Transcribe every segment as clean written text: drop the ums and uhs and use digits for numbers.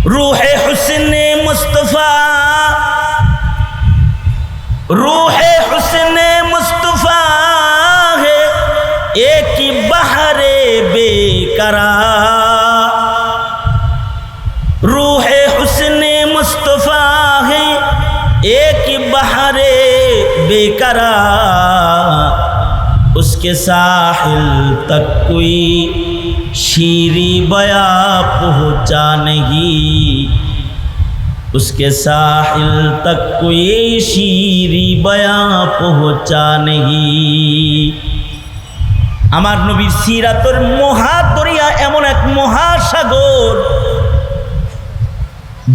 रूहे हुस्ने मुस्तफा, रूहे हुस्ने मुस्तफा है एक बहरे बेकरार। रूहे हुस्ने मुस्तफा है एक बहरे बेकरार। उसके साहिल तक कोई शीरी बया पहुँचा नहीं, उसके साहिल तक कोई शीरी बया पहुँचा नहीं। আমার নবীর সিরাতের মহাদরিয়া এমন এক মহাসাগর,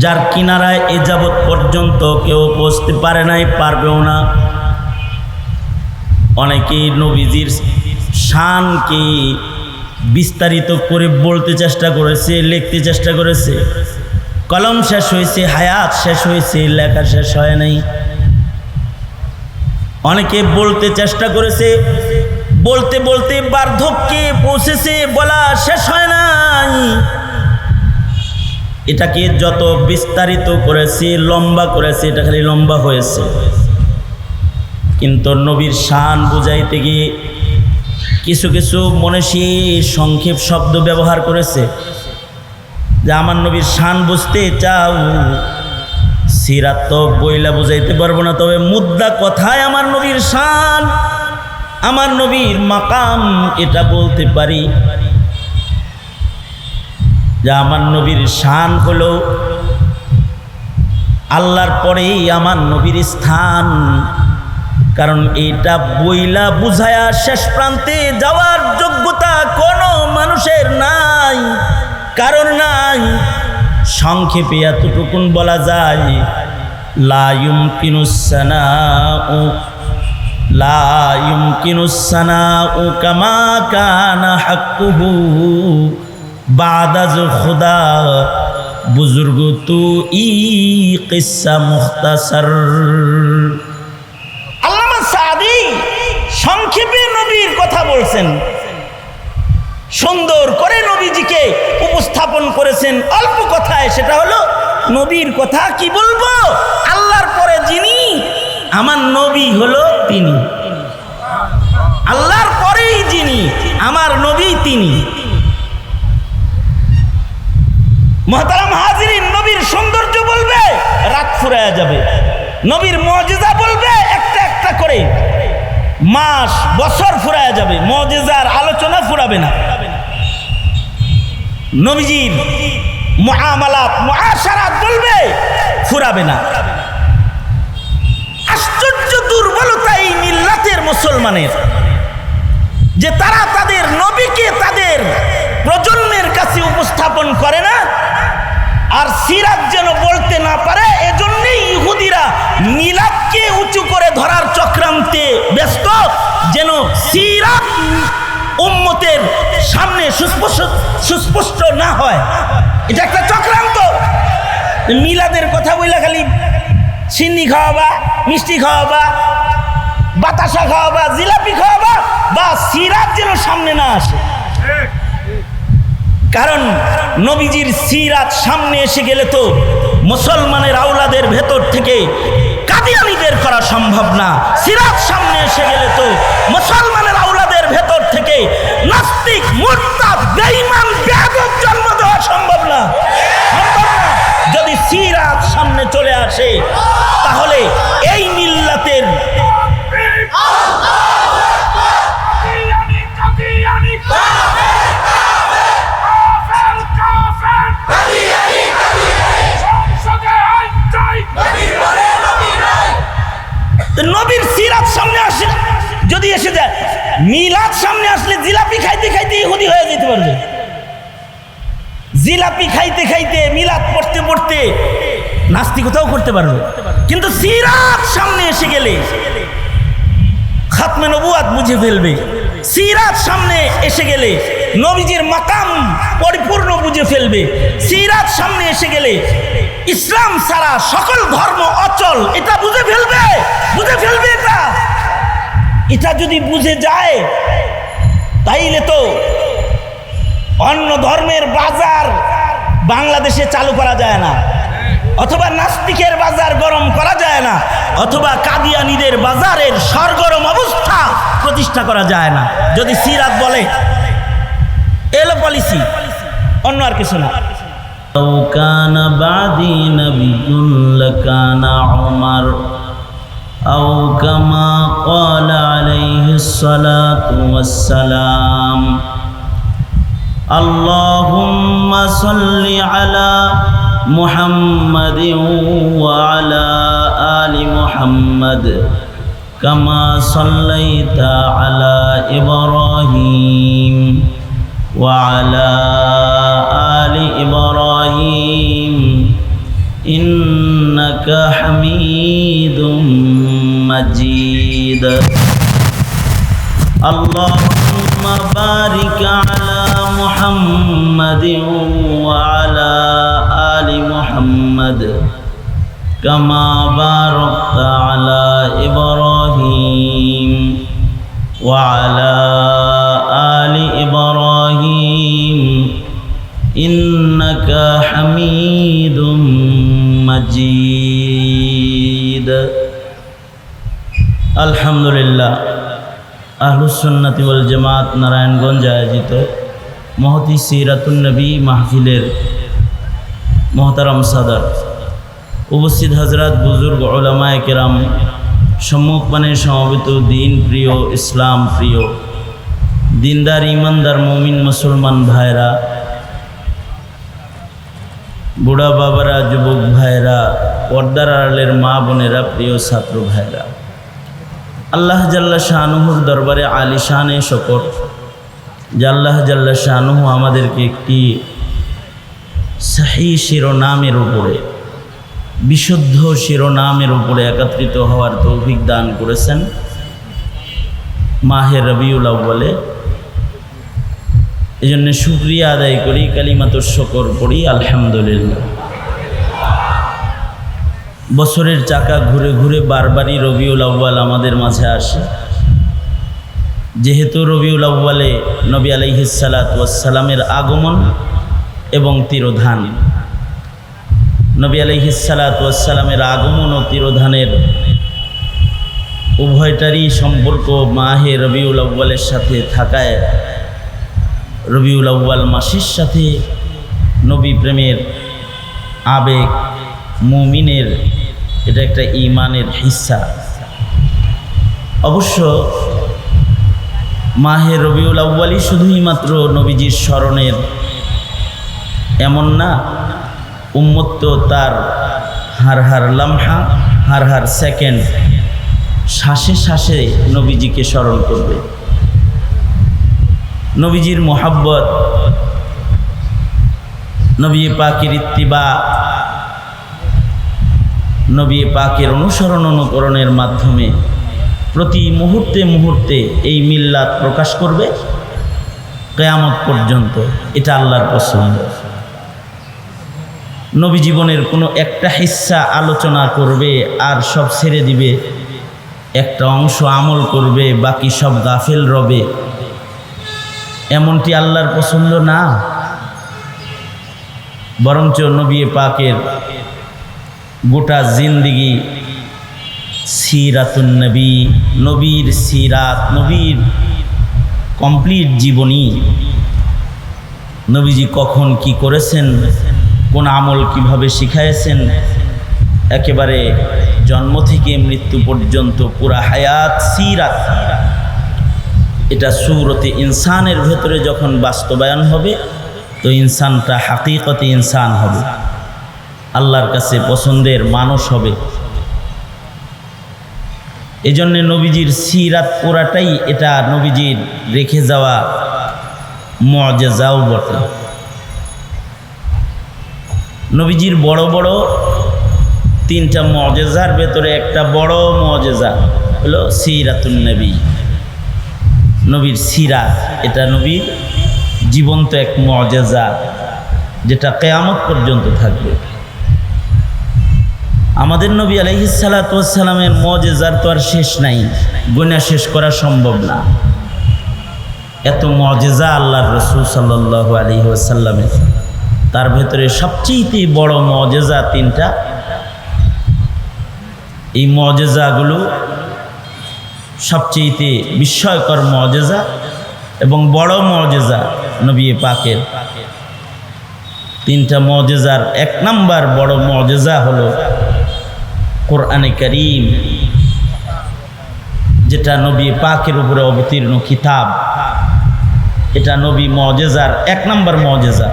যার কিনারায় এ যাবৎ পর্যন্ত কেউ পৌঁছতে পারে নাই, পারবেও না। অনেকেই নবীজির শানকে বিস্তারিত করে বলতে চেষ্টা করেছে, লিখতে চেষ্টা করেছে, কলম শেষ হয়েছে, হায়াত শেষ হয়েছে, লেখা শেষ হয় নাই। অনেকে বলতে চেষ্টা করেছে, বলতে বলতে বার্ধক্যে পৌঁছেছে, বলা শেষ হয় নাই। এটাকে যত বিস্তারিত করেছে, লম্বা করেছে, এটা খালি লম্বা হয়েছে। কিন্তু নবীর শান বুঝাইতে গিয়ে কিছু কিছু মনীষী সংক্ষেপ শব্দ ব্যবহার করেছে। যে আমার নবীর শান বুঝতে চাও, সিরাত তো বইলা বুঝাইতে পারবো না, তবে মুদ্রা কথায় আমার নবীর শান, আমার নবীর মাকাম এটা বলতে পারি। যে আমার নবীর শান হলো আল্লাহর পরেই আমার নবীর স্থান। কারণ এটা বইলা বুঝায়া শেষ প্রান্তে যাওয়ার যোগ্যতা কোনো মানুষের নাই, কারণ নাই। সংক্ষেপে এতটুকুন বলা যায়, লা ইউমকিনুস সানাউ, লা ইউমকিনুস সানাউ কামা কানা হাক্কুহু বাদা যো খুদা বুজুর্গ তু ই কিসসা মুখতাসার। আল্লামা সাদি সংক্ষেপে নবীর কথা বলছেন, সুন্দর করে নবীজিকে উপস্থাপন করেছেন অল্প কথায়। সেটা হলো নবীর কথা কি বলবো, আল্লাহর পরে যিনি আমার নবী হলো তিনি, আল্লাহর পরেই যিনি আমার নবী তিনি। মুহতারাম হাজিরিন, নবীর সৌন্দর্য বলবে রাত ফুরায়া যাবে, নবীর মুজিজা বলবে একটা একটা করে, মাস বছর ফুরায়া যাবে, মুজিজার আলোচনা ফুরাবে না। নবীজির মুআমালাত মুআশারাত বলবে ফুরাবে না। আশ্চর্য দুর্বলতা এই মিল্লাতের মুসলমানের, যে তারা তাদের নবীকে তাদের প্রজন্মের কাছে উপস্থাপন করে না, আর সিরাত যেন বলতে না পারে। এজন্যই ইহুদিরা মিলাদকে উঁচু করে ধরার চক্রান্তে ব্যস্ত, যেন সিরাত উম্মতের সামনে সুস্পষ্ট না হয়। এটা একটা চক্রান্ত। মিলাদের কথা বইলা খালি সিন্নি খাওয়াবা, মিষ্টি খাওয়াবা, বাতাসা খাওয়াবা, জিলাপি খাওয়াবা, বা সিরাত যেন সামনে না আসে। কারণ নবীজির সিরাত সামনে এসে গেলে তো মুসলমানের আওলাদের ভেতর থেকে কাদিয়ানি বের করা সম্ভব না। সিরাত সামনে এসে গেলে তো মুসলমানের আওলাদের ভেতর থেকে নাস্তিক, মুরতাদ, বেঈমান, বেয়াদব জন্ম দেওয়া সম্ভব না। যদি সিরাত সামনে চলে আসে, তাহলে এই মিল্লাতের নবীর সিরাত সামনে আসে, যদি এসে যায়, মিলাদ সামনে আসলে জিলাপি খাইতে খাইতে ইহুদি হয়ে যেতে পারবে। জিলাপি খাইতে খাইতে, মিলাদ পড়তে পড়তে নাস্তিকতাও করতে পারবে। কিন্তু সিরাত সামনে এসে গেলে খাতমে নবুয়াত বুঝে ফেলবে। সিরাত সামনে এসে গেলে নবীজির মাকাম পরিপূর্ণ বুঝে ফেলবে। সিরাত সামনে এসে গেলে ইসলাম ছাড়া সকল ধর্ম অচল, এটা বুঝে ফেলবে। এটা যদি বুঝে যায়, তাইলে তো অন্য ধর্মের বাজার বাংলাদেশে চালু করা যায় না, অথবা নাস্তিকের বাজার গরম করা যায় না, অথবা কাদিয়ানীদের বাজারের সরগরম অবস্থা প্রতিষ্ঠা করা যায় না যদি সিরাত বলে। এলো পলিসি, অন্য আর কিছু না। لو كان بعدي نبي لكان عمر أو كما قال عليه الصلاة والسلام اللهم صل على محمد وعلى آل محمد كما صليت على إبراهيم وعلى آل إبراهيم إنك حميد مجيد اللهم بارك على محمد وعلى آل محمد كما باركت على إبراهيم وعلى آل إبراهيم إنك حميد مجيد الحمد لله আহলুস সুন্নাতি ওয়াল জামাত নারায়ণগঞ্জ আয়োজিত মহতি সিরাতুন নবী মাহফিলের মহতারাম সাদার, উপস্থিত হযরত বুজুর্গ উলামায়ে কেরাম, সম্মুখপানে সমবেত দিন প্রিয়, ইসলাম প্রিয়, দিনদার ইমানদার মুমিন মুসলমান ভাইরা, বুড়া বাবারা, যুবক ভাইরা, পর্দার আড়ালের মা বোনেরা, প্রিয় ছাত্র ভাইরা, আল্লাহ জাল্লা শানুহুর দরবারে আলিশানে শকর যে আল্লাহ জাল্লা শানুহু আমাদেরকে একটি সহি শিরোনামের উপরে, বিশুদ্ধ শিরোনামের উপরে একত্রিত হওয়ার তৌফিক দান করেছেন মাহে রবিউল আউয়ালে। এই জন্য শুকরিয়া আদায় করি, কালিমাতুশ শুকর পড়ি আলহামদুলিল্লাহ। বছরের চাকা ঘুরে ঘুরে বারবারই রবিউল আউয়াল আমাদের মাঝে আসে। যেহেতু রবিউল আউয়ালে নবী আলাইহিস সালাতু ওয়াস সালামের আগমন এবং তিরোধান, নবী আলাইহিস সালাতু ওয়াস সালামের আগমন ও তিরোধানের উভয়টারই সম্পর্ক মাহে রবিউল আউয়ালের সাথে থাকায় রবিউল আউয়াল মাসের সাথে নবী প্রেমের আবেগ মুমিনের, এটা একটা ঈমানের হিস্সা। অবশ্য মাহে রবিউল আউয়ালই শুধুই মাত্র নবীজির স্মরণের এমন না, উম্মত তো তার হার হার লামহা, হার হার সেকেন্ড, শ্বাসে শ্বাসে নবীজিকে স্মরণ করবে। নবীজির মোহাব্বত, নবী পাকের ইত্তিবা, নবী পাকের অনুসরণ অনুকরণের মাধ্যমে প্রতি মুহূর্তে মুহূর্তে এই মিল্লাত প্রকাশ করবে কিয়ামত পর্যন্ত। এটা আল্লাহর পছন্দ। নবী জীবনের কোনো একটা হিস্সা আলোচনা করবে আর সব ছেড়ে দিবে, একটা অংশ আমল করবে, বাকি সব গাফেল রবে, এমনটি আল্লাহর পছন্দ না। বরঞ্চ নবী পাকের গোটা জিন্দিগি সিরাতুন নবী, নবীর সিরাত, নবীর কমপ্লিট জীবনী, নবীজি কখন কি করেছেন, কোন আমল কিভাবে শিখাইছেন, একেবারে জন্ম থেকে মৃত্যু পর্যন্ত পুরা হায়াত সিরাত, এটা সূরতে ইনসানের ভেতরে যখন বাস্তবায়ন হবে তো ইনসানটা হাকিকতে ইনসান হবে, আল্লাহর কাছে পছন্দের মানুষ হবে। এজন্য নবীজির সিরাত পুরাটাই এটা নবীজির রেখে যাওয়া মুআজিজাও বটে। নবীজির বড় বড় তিনটা মুআজিজার ভেতরে একটা বড় মুআজিজা হলো সিরাতুন নবী, নবীর সিরাত। এটা নবীর জীবন্ত এক মুআজিজা যেটা কিয়ামত পর্যন্ত থাকবে। আমাদের নবী আলাইহিস সালাতু ওয়াস সালামের মুআজিজার তো আর শেষ নাই, গুণা শেষ করা সম্ভব না। এত মুআজিজা আল্লাহর রাসূল সাল্লাল্লাহু আলাইহি ওয়াসাল্লামের। তার ভেতরে সবচেয়ে বড় মুআজিজা তিনটা। এই মুআজিজাগুলো সবচেয়ে বিস্ময়কর মুআজিজা এবং বড় মুআজিজা নবী পাকের। তিনটা মুআজিজার এক নাম্বার বড় মুআজিজা হলো কোরআনে কারীম, যেটা নবী পাকের উপরে অবতীর্ণ কিতাব। এটা নবী মুআজিজার এক নাম্বার মুআজিজা,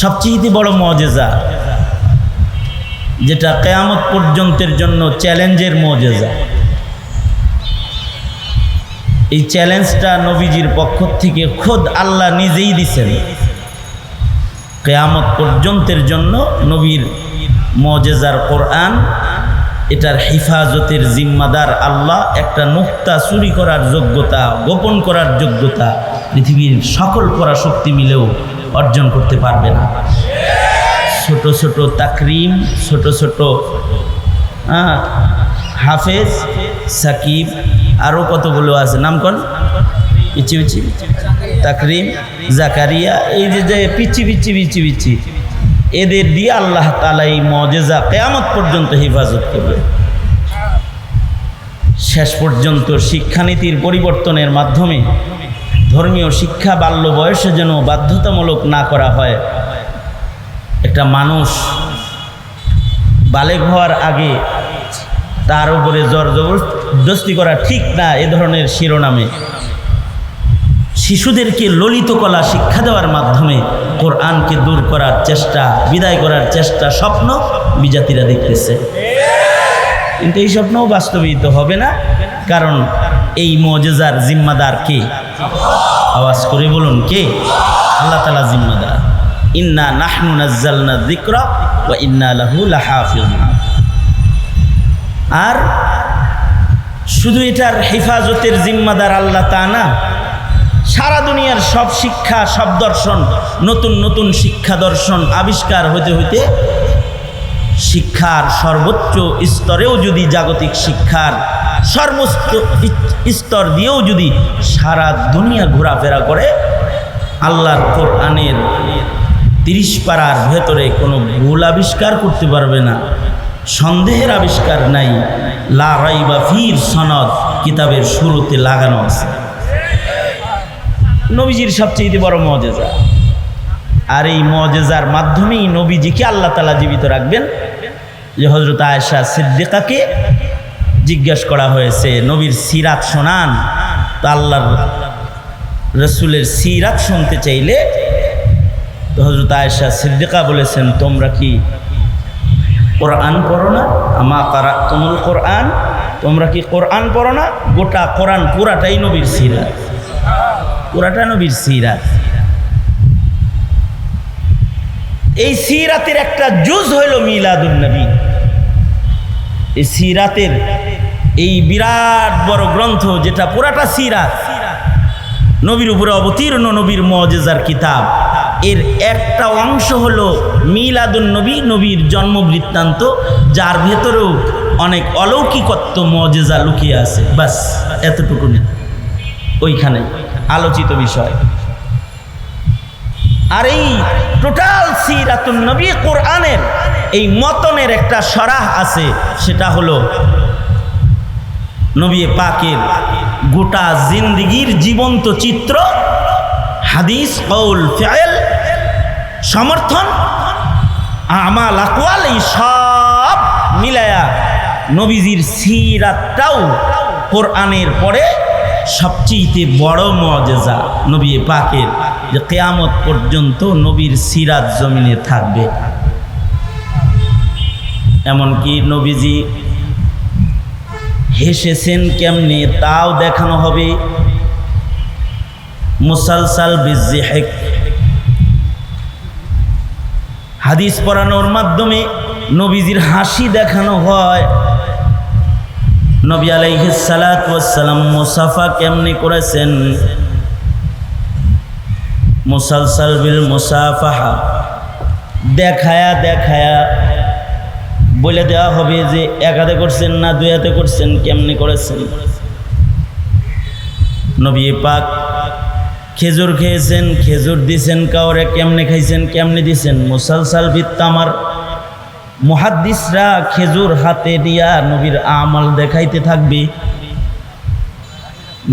সবচেয়ে বড় মুআজিজা, যেটা কিয়ামত পর্যন্তের জন্য চ্যালেঞ্জের মুআজিজা। এই চ্যালেঞ্জটা নবীজির পক্ষ থেকে খোদ আল্লাহ নিজেই দিছেন। কিয়ামত পর্যন্তের জন্য নবীর মুআজিজার কোরআন, এটার হেফাজতের জিম্মাদার আল্লাহ। একটা নুক্তা চুরি করার যোগ্যতা, গোপন করার যোগ্যতা পৃথিবীর সকল পরাশক্তি মিলেও অর্জন করতে পারবে না। ছোট ছোট তাকরিম, ছোট ছোট হাফেজ, সাকিব, আরও কতগুলো আছে নাম কন, পিচি পিচি তাকরিম, জাকারিয়া, এই যে পিচি পিচি পিচি পিচি, এদের দিয়ে আল্লাহ তাআলা এই মুআজিজা কিয়ামত পর্যন্ত হেফাজত করবে। শেষ পর্যন্ত শিক্ষানীতির পরিবর্তনের মাধ্যমে ধর্মীয় শিক্ষা বাল্য বয়সে যেন বাধ্যতামূলক না করা হয়। একটা মানুষ বালেগ হওয়ার আগে তার উপরে জবরদস্তি করা ঠিক না, এ ধরনের শিরোনামে শিশুদেরকে ললিত কলা শিক্ষা দেওয়ার মাধ্যমে কোরআনকে দূর করার চেষ্টা, বিদায় করার চেষ্টা স্বপ্ন বিজাতিরা দেখতেছে। কিন্তু এই স্বপ্নও বাস্তবায়িত হবে না, কারণ এই মুআজিজার জিম্মাদার কে? আওয়াজ করে বলুন কে? আল্লাহ তাআলা জিম্মাদার। ইন্না নাহনু নাজ্জালনা যিকরা ওয়া ইন্না লাহু লাহাফিজুন। আর শুধু এটার হেফাজতের জিম্মাদার আল্লাহ তা না, সারা দুনিয়ার সব শিক্ষা, সব দর্শন, নতুন নতুন শিক্ষা দর্শন আবিষ্কার হতে হতে শিক্ষার সর্বোচ্চ স্তরেও যদি, জাগতিক শিক্ষার সর্বোচ্চ স্তর দিয়েও যদি সারা দুনিয়া ঘোরাফেরা করে, আল্লাহর কোরআনের 30 পারার ভেতরে কোনো ভুল আবিষ্কার করতে পারবে না, সন্দেহের আবিষ্কার নাই। লা রাইবা ফির সনদ কিতাবের শুরুতে লাগানো আছে। নবীজির সবচেয়ে বড় মুআজিজা। আর এই মুআজিজার মাধ্যমেই নবীজিকে আল্লাহ তাআলা জীবিত রাখবেন। যে হযরত আয়েশা সিদ্দিকাকে জিজ্ঞাসা করা হয়েছে, নবীর সিরাত শোনান। তো আল্লাহর রাসূলের সিরাত শুনতে চাইলে তো হযরত আয়েশা সিদ্দিকা বলেছেন, তোমরা কি কোরআন পড়ো না? আমা কারাতুমুল কোরআন, তোমরা কি কোরআন পড়ো না? গোটা কোরআন পুরাটাই নবীর সিরাত, পুরাটা নবীর সিরাত। এই সিরাতের একটা জুজ হইল মিলাদুন নবী। এই সিরাতের এই বিরাট বড় গ্রন্থ, যেটা পুরাটা সিরাত, নবীর উপরে অবতীর্ণ নবীর মুআজিজার কিতাব, এর একটা অংশ হলো মিলাদুন নবী, নবীর জন্ম বৃত্তান্ত, যার ভেতরেও অনেক অলৌকিকত্ব মুআজিজা লুকিয়ে আছে। বাস এতটুকু ওইখানে আলোচিত বিষয়। আর এই টোটাল সিরাতুন নবী কোরআনের এই মতনের একটা শরাহ আছে, সেটা হলো নবী পাকের গোটা জিন্দেগির জীবন্ত চিত্র, হাদিস, কওল, ফিআল, সমর্থন, আমাল, আকওয়াল, এই সব মিলায়া নবীজির সিরাতটাও কোরআনের পরে সবচেয়ে বড় মুআজিজা নবী পাকের, যে কিয়ামত পর্যন্ত নবীর সিরাত জমিনে থাকবে। এমনকি নবীজি হেসেছেন কেমনে তাও দেখানো হবে। মুসালসাল বিযিহিক, হাদিস পড়ানোর মাধ্যমে নবীজির হাসি দেখানো হয়। নবী আলাইহিস সালাতু ওয়াস সালাম মুসাফা কেমনে করেছেন, মুসালসাল বিল মুসাফাহা, দেখায়া দেখায়া বলে দেওয়া হবে যে এক হাতে করছেন না দুই হাতে করছেন, কেমনে করেছেন। নবী পাক খেজুর খেয়েছেন, খেজুর দিছেন কাউরে, কেমনে খাইছেন, কেমনে দিছেন, মুসালসাল ভিত্তা আমার মুহাদ্দিসরা খেজুর হাতে দিয়া নবীর আমল দেখাইতে থাকবে।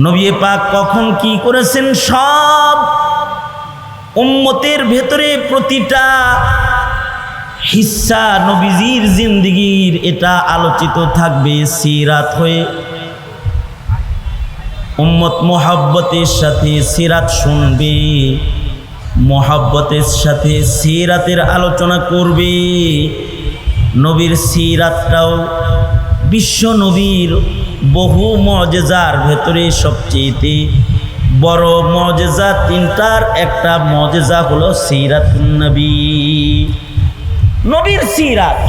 নবী পাক কখন কি করেছেন সব উম্মতের ভেতরে প্রতিটা হিস্সা নবীজির জিন্দেগির এটা আলোচিত থাকবে সিরাত হয়ে। উম্মত মোহাব্বতের সাথে সিরাত শুনবে, মোহাব্বতের সাথে সিরাতের আলোচনা করবে। নবীর সিরাতটাও বিশ্ব নবীর বহু মুআজিজার ভেতরে সবচেয়ে বড় মুআজিজা তিনটার একটা মুআজিজা হলো সিরাতুন নবী, নবীর সিরাত।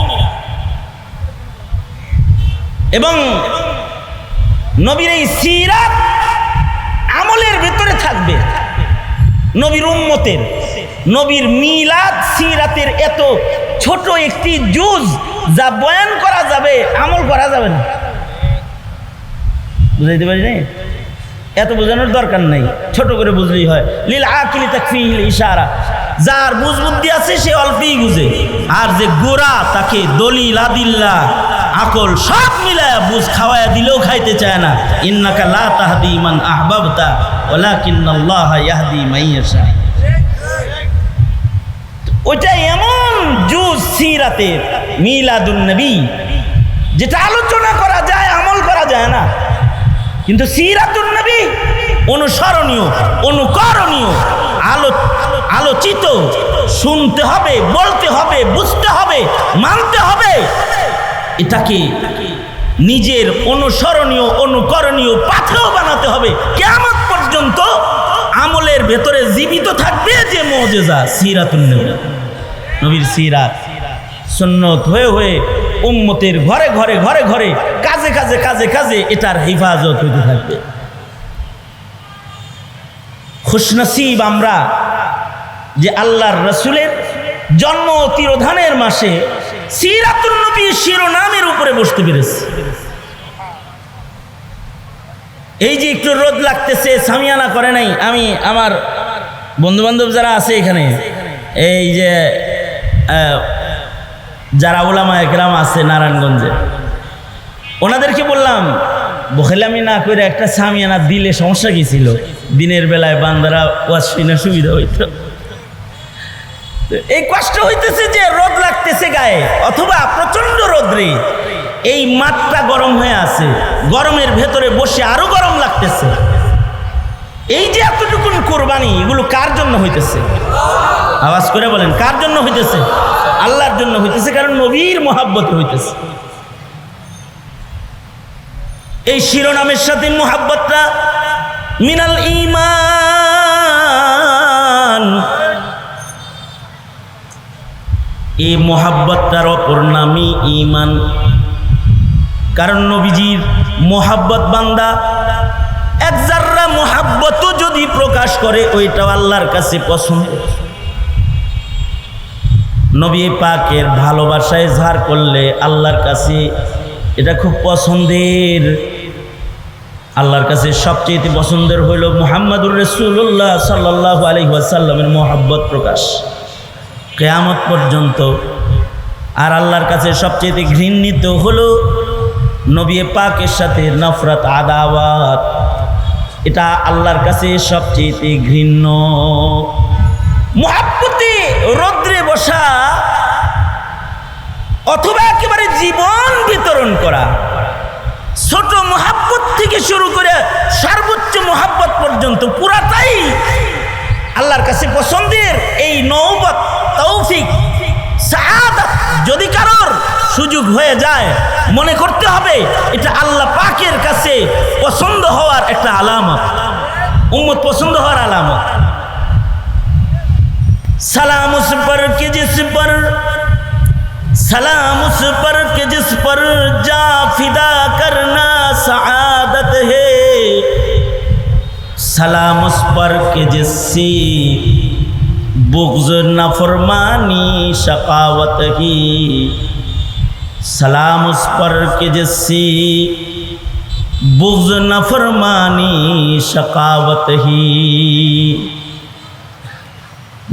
এবং নবীর এই সিরাত আমলের ভেতরে থাকবে নবীর উম্মতের। নবীর মিলাদ সিরাতের এত ছোট একটি জুজ যা বয়ান করা যাবে, আমল করা যাবে না। বুঝাইতে পারি নাই? এত বোঝানোর দরকার নাই, ছোট করে বুঝলেই হয়। লিল আকিলি তাকফিহিল ইশারা, যার বুঝ বুদ্ধি আছে সে অল্পই বুঝে, আর যে গোরা তাকে দলিল আদিল্লা আকল সব মিলায়া বুঝ খাওয়ায়া দিলেও খাইতে চায় না। ইন্নাকা লা তাহদি মান আহবাবতা ওয়ালাকিন্নাল্লাহা ইয়াহদি মান ইয়াশা। ওইটা এমন জুজ সিরাতের মিলাদুন নবী যেটা আলোচনা করা যায়, আমল করা যায় না। কিন্তু সিরাতুন নবী অনুসরণীয়, অনুকরণীয়, আলোচিত, শুনতে হবে, বলতে হবে, বুঝতে হবে, মানতে হবে। এটাকে নিজের অনুসরণীয়, অনুকরণীয় পাথেও বানাতে হবে। কিয়ামত পর্যন্ত আমলের ভেতরে জীবিত থাকবে যে মুআজিজা সিরাতুন নবী, নবীর সিরাত সুন্নত হয়ে হয়ে উম্মতের ঘরে ঘরে ঘরে ঘরে কাজে কাজে কাজে কাজে এটার হেফাজত হইতে থাকবে। খুশনসিব আমরা যে আল্লাহর রসুলের জন্ম তিরোধানের মাসে সিরাতুন নবী শিরোনামের উপরে বসতে পেরেছি। এই যে একটু রোদ লাগতেছে, সামিয়ানা করে নাই, আমি আমার বন্ধু বান্ধব যারা আছে এখানে, এই যে যারা ওলামা একরাম আছে নারায়ণগঞ্জে, ওনাদেরকে বললাম বখেলামি না করে একটা সামিয়ানা দিলে সমস্যা কি ছিল? দিনের বেলায় বান্দারা ওয়াজ শুনে সুবিধা হইত। এই কষ্ট হইতেছে যে রোদ লাগতেছে গায়ে, অথবা প্রচন্ড রোদ্রে এই মাঠটা গরম হয়ে আছে, গরমের ভেতরে বসে আরো গরম লাগতেছে। এই যে এতটুকুন কোরবানি, এগুলো কার জন্য হইতেছে? আওয়াজ করে বলেন, কার জন্য হইতেছে? আল্লাহর জন্য হইতেছে, কারণ নবীর মুহাব্বতে হইতেছে। এই শিরোনামের সাথে মুহাব্বতটা মিনাল ঈমান, এই মুহাব্বতটার অপর নামই ঈমান। কারণ নবীজির মুহাব্বত বান্দা এক জাররা মুহাব্বতও যদি প্রকাশ করে ওইটাও আল্লাহর কাছে পছন্দ। নবী পাকের ভালোবাসায় ঝাড় করলে আল্লাহর কাছে এটা খুব পছন্দের। আল্লাহর কাছে সবচেয়ে পছন্দের হইল মুহাম্মাদুর রাসূলুল্লাহ সাল্লাল্লাহু আলাইহি ওয়াসাল্লামের মুহাব্বত প্রকাশ কিয়ামত পর্যন্ত। আর আল্লাহর কাছে সবচেয়ে ঘৃণিত হলো নবী পাকের সাথে নফরত, আদাওয়াত। এটা আল্লাহর কাছে সবচেয়ে ঘৃণ্য। মুহাব্বতে রৌদ্রে বসা অথবা একেবারে জীবন বিতরণ করা, ছোট মুহাব্বত থেকে শুরু করে সর্বোচ্চ মুহাব্বত পর্যন্ত পুরাটাই আল্লাহর কাছে পছন্দের। এই নওবত, তৌফিক, সাআদাত যদি কারোর সুযোগ হয়ে যায়, মনে করতে হবে এটা আল্লাহ পাকের কাছে পছন্দ হওয়ার একটা আলামত, উম্মত পছন্দ হওয়ার আলামত। सलाम उस पर के जिस पर, सलाम उस पर के जिस पर जा फिदा करना सआदत है, सलाम उस पर के जिससे बुग़्ज़ नाफरमानी शकावत ही, सलाम उस पर के जिससे बुग़्ज़ नाफरमानी शकावत ही।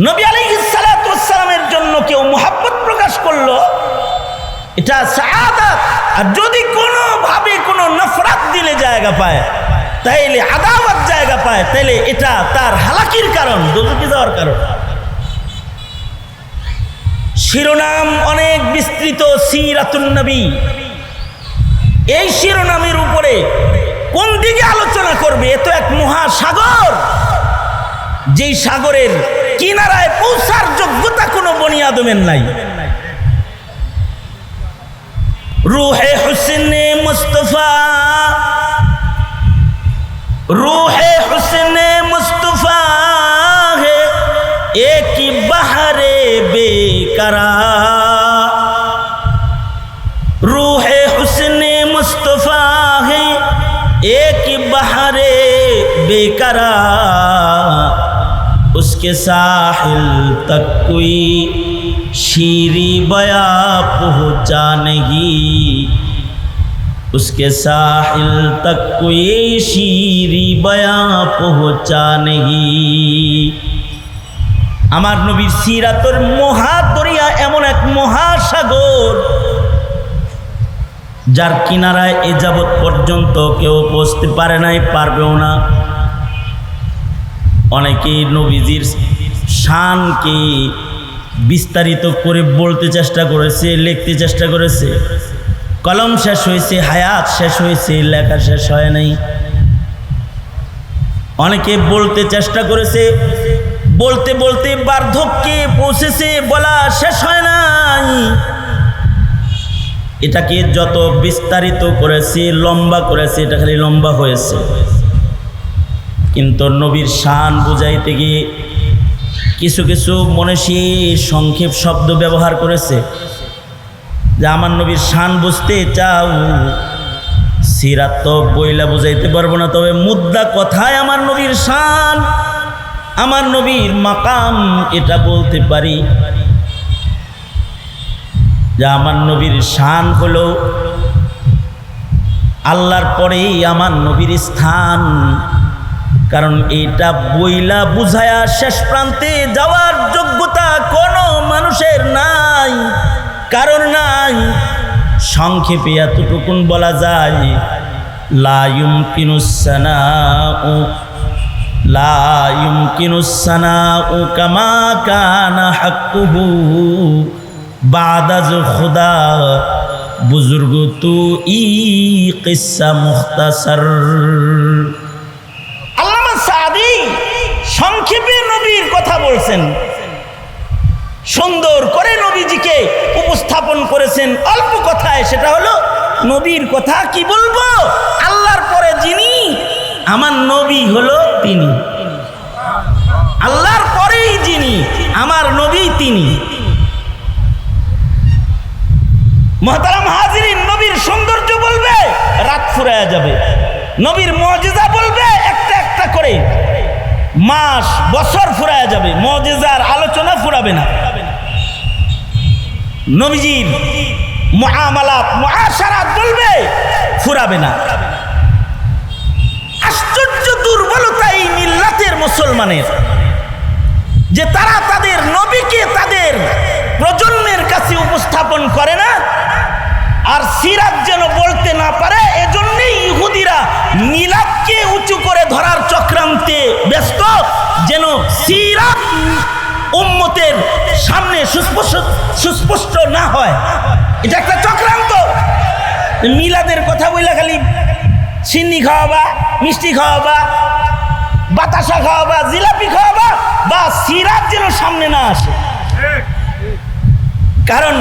নবী আলাইহিস সালাতু ওয়াস সালামের জন্য কেউ মুহাব্বত প্রকাশ করলো, এটা সাআদাত। আর যদি কোনোভাবে কোনো নফরত দিলে জায়গা পায়, তাইলে আদাওয়াত জায়গা পায়, তাইলে এটা তার হালাকির কারণ, দুর্গতি যাওয়ার কারণ। শিরোনাম অনেক বিস্তৃত, সিরাতুন নবী। এই শিরোনামের উপরে কোন দিকে আলোচনা করবে? এ তো এক মহাসাগর, যেই সাগরের কিনারায় পৌঁছার যোগ্যতা কোনো বনি আদমের নাই। রূহে হুসনে মুস্তাফা, রূহে হুসনে মুস্তাফা হে এক বাহরে বেকরার। রূহে হুসনে মুস্তাফা হে এক বাহরে बेकरार, उसके साहिल तक कोई शीरी बया पहुँचा नहीं, उसके साहिल तक कोई शीरी बया पहुँचा नहीं। আমার নবীর সিরাতের মহাদরিয়া এমন এক মহাসাগর, যার কিনারায় এ যাবৎ পর্যন্ত কেউ পৌঁছতে পারে নাই, পারবেও না। অনেকেই নবীজির শানকে বিস্তারিত করে বলতে চেষ্টা করেছে, লিখতে চেষ্টা করেছে, কলম শেষ হয়েছে, হায়াত শেষ হয়েছে, লেখা শেষ হয় নাই। অনেকে বলতে চেষ্টা করেছে, বলতে বলতে বার্ধক্যে পৌঁছেছে, বলা শেষ হয় নাই। এটাকে যত বিস্তারিত করেছে, লম্বা করেছে, এটা খালি লম্বা হয়েছে। কিন্তু নবীর শান বুঝাইতে গিয়ে কিছু কিছু মনীষী সংক্ষেপ শব্দ ব্যবহার করেছে। যে আমার নবীর শান বুঝতে চাও, সিরাত তো বইলা বুঝাইতে পারবো না, তবে মুদ্রা কথায় আমার নবীর শান, আমার নবীর মাকাম এটা বলতে পারি। যে আমার নবীর শান হলো আল্লাহর পরেই আমার নবীর স্থান। কারণ এটা বইলা বুঝায়া শেষ প্রান্তে যাওয়ার যোগ্যতা কোনো মানুষের নাই, কারণ নাই। সংক্ষেপে এতটুকুন বলা যায়, লা ইউমকিনুস সানাউ, লা ইউমকিনুস সানাউ কামা কানা হাক্কুহু বাদাজ খুদা বুজুর্গ তু ই কিসসা মুখতাসার। আল্লামা সাদি সংক্ষেপে নবীর কথা বলছেন, সুন্দর করে নবীজিকে উপস্থাপন করেছেন অল্প কথায়। সেটা হলো নবীর কথা কি বলবো, আল্লাহর পরে যিনি আমার নবী হলো তিনি, আল্লাহর পরেই যিনি আমার নবী তিনি। মুহতারাম হাজিরিন, নবীর সৌন্দর্য বলবে রাত ফুরায়া যাবে, নবীর মুজিজা বলবে একটা একটা করে মাস বছর ফুরায়া যাবে, মুজিজার আলোচনা ফুরাবে না। নবীজির মুআমালাত মুআশারাত বলবে ফুরাবে না। আশ্চর্য দুর্বলতা এই মিল্লাতের মুসলমানের, যে তারা তাদের নবীকে তাদের প্রজন্মের কাছে উপস্থাপন করে না, আর সিরাত যেন বলতে না পারে। এজন্যই ইহুদিরা মিলাদকে উঁচু করে ধরার চক্রান্তে ব্যস্ত, যেন সিরাত উম্মতের সামনে সুস্পষ্ট না হয়। এটা একটা চক্রান্ত। মিলাদের কথা বইলা খালি সিন্নি খাওয়াবা, মিষ্টি খাওয়াবা, বাতাসা খাওয়াবা, জিলাপি খাওয়াবা, বা সিরাত যেন সামনে না আসে। কারণ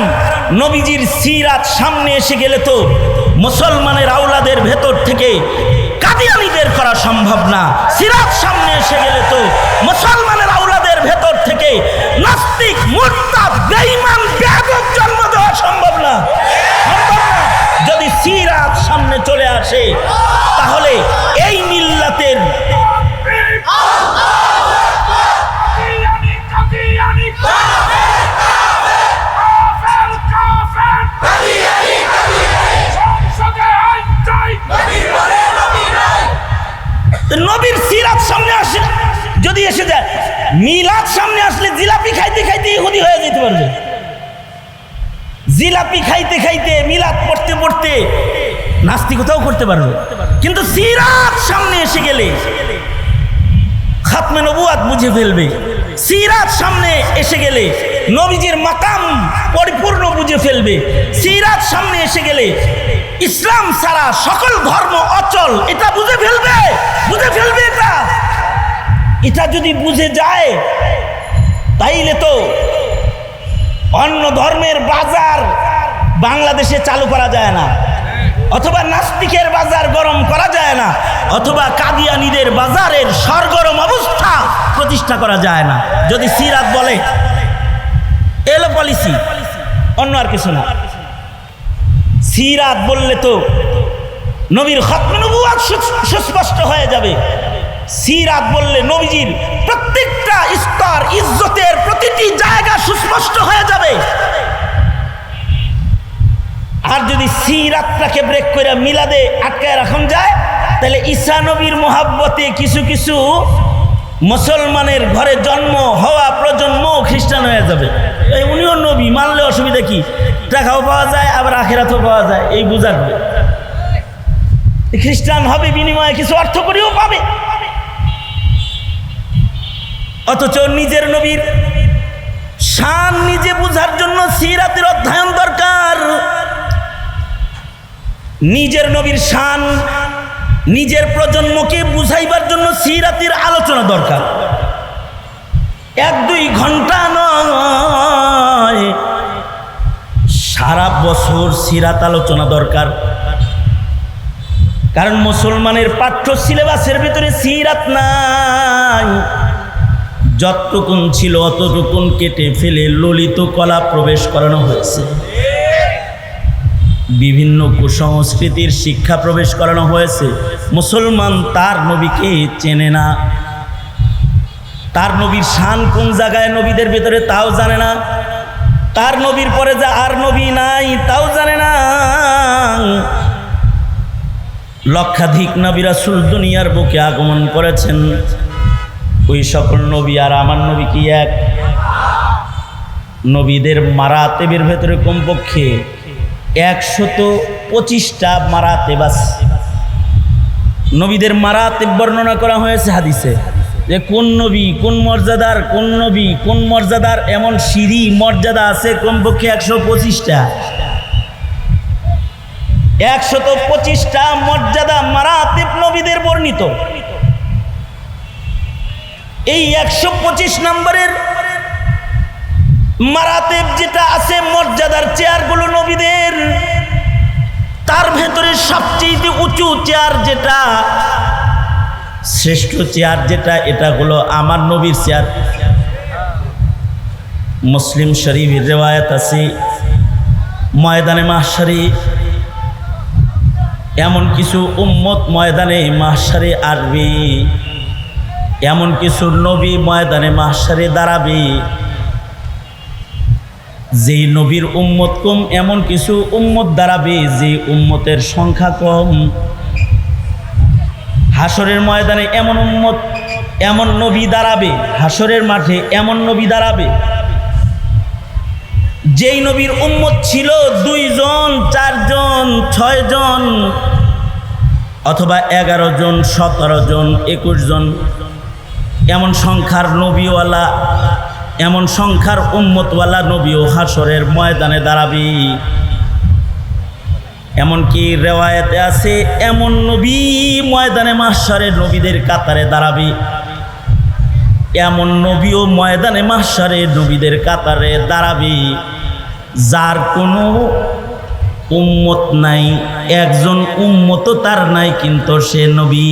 নবীজির সিরাত সামনে এসে গেলে তো মুসলমানের আওলাদের ভেতর থেকে কাদিয়ানি বের করা সম্ভব না। সিরাত সামনে এসে গেলে তো মুসলমানের আওলাদের ভেতর থেকে নাস্তিক, মুরতাদ, বেঈমান, বেয়াদব জন্ম দেওয়া সম্ভব না। যদি সিরাত সামনে চলে আসে, তাহলে এই মিল্লাতের মিলাদ সামনে আসলে জিলাপি খাইতে খাইতে ইহুদি হয়ে যেতে পারবে, জিলাপি খাইতে খাইতে মিলাদ পড়তে পড়তে নাস্তিকতাও করতে পারবে। কিন্তু সিরাত সামনে এসে গেলে খাতমে নবুয়াত বুঝে ফেলবে, সিরাত সামনে এসে গেলে নবীজির মাকাম পরিপূর্ণ বুঝে ফেলবে, সিরাত সামনে এসে গেলে ইসলাম ছাড়া সকল ধর্ম অচল এটা বুঝে ফেলবে, বুঝে ফেলবে। এটা যদি বুঝে যায় তাইলে তো অন্য ধর্মের বাজার বাংলাদেশে চালু করা যায় না, অথবা নাস্তিকের বাজার গরম করা যায় না, অথবা কাদিয়ানীদের বাজারের সরগরম অবস্থা প্রতিষ্ঠা করা যায় না। যদি সিরাত বলে এলো পলিসি, অন্য আর কিছু না। সিরাত বললে তো নবীর খতমে নবুওয়াত সুস্পষ্ট হয়ে যাবে। সিরাত বললে নবীজির প্রত্যেকটা স্তর ইজ্জতের প্রতিটি জায়গা সুস্পষ্ট হয়ে যাবে। আর যদি সিরাতটাকে ব্রেক করে মিলাদে আটকায় রাখুন যায়, তাহলে ঈসা নবীর মোহাব্বতে কিছু কিছু মুসলমানের ঘরে জন্ম হওয়া প্রজন্ম খ্রিস্টান হয়ে যাবে। এই উনিও নবী মানলে অসুবিধা কি? টাকাও পাওয়া যায় আবার আখিরাতও পাওয়া যায়, এই বুঝাবে। খ্রিস্টান হবে বিনিময়ে কিছু অর্থ করেও পাবে। অথচ নিজের নবীর শান নিজে বুঝার জন্য সিরাতের অধ্যয়ন দরকার। নিজের নবীর শান নিজের প্রজন্মকে বুঝাইবার জন্য সিরাতের আলোচনা দরকার। 1-2 ঘন্টা নয়, সারা বছর সিরাত আলোচনা দরকার। কারণ মুসলমানের পাঠ্য সিলেবাসের ভিতরে সিরাত নাই। যতটুকুন ছিল অতটুকুন কেটে ফেলে ললিত কলা প্রবেশ করানো হয়েছে, বিভিন্ন কুসংস্কৃতির শিক্ষা প্রবেশ করানো হয়েছে। মুসলমান তার নবীকে চেনে না, তার নবীর শান কোন জায়গায় নবীদের ভিতরে তাও জানে না, তার নবীর পরে যা আর নবী নাই তাও জানে না। লক্ষাধিক নবী রাসূল দুনিয়ার বুকে আগমন করেছেন, ওই সকল নবী আর আমার নবী কি এক? নবীদের মারাতেবের ভেতরে কমপক্ষে 125টা মারাতেব আছে। নবীদের মারাতেব বর্ণনা করা হয়েছে হাদিসে, যে কোন নবী কোন মর্যাদার, কোন নবী কোন মর্যাদার, এমন সিঁড়ি মর্যাদা আছে কমপক্ষে 125টা। 125টা মর্যাদা মারাতেব নবীদের বর্ণিত। এই 125 নম্বরের মারাতেব যেটা আছে, মর্যাদার চেয়ারগুলো নবীদের, তার ভেতরে সবচেয়ে উঁচু চেয়ার যেটা, শ্রেষ্ঠ চেয়ার যেটা, এটা হলো আমার নবীর চেয়ার। মুসলিম শরীফের রিওয়ায়াত আছে, ময়দানে মাহশারে এমন কিছু উম্মত ময়দানে মাহশারে আসবে, এমন কিছু নবী ময়দানে মাহশারে দাঁড়াবে, যেই নবীর উম্মত কম, এমন কিছু উম্মত দাঁড়াবে যে উম্মতের সংখ্যা কম। হাসরের ময়দানে এমন উম্মত, এমন নবী দাঁড়াবে, হাসরের মাঠে এমন নবী দাঁড়াবে যেই নবীর উম্মত ছিল 2 জন, 4 জন, 6 জন, অথবা 11 জন, 17 জন, 21 জন। এমন সংখ্যার নবীওয়ালা, এমন সংখ্যার উম্মতওয়ালা নবীও হাসরের ময়দানে দাঁড়াবে। এমনকি রিওয়ায়াতে আছে এমন নবী ময়দানে মাহশারের নবীদের কাতারে দাঁড়াবে, এমন নবীও ময়দানে মাহশারের নবীদের কাতারে দাঁড়াবে যার কোনো উম্মত নাই, একজন উম্মতও তার নাই, কিন্তু সে নবী।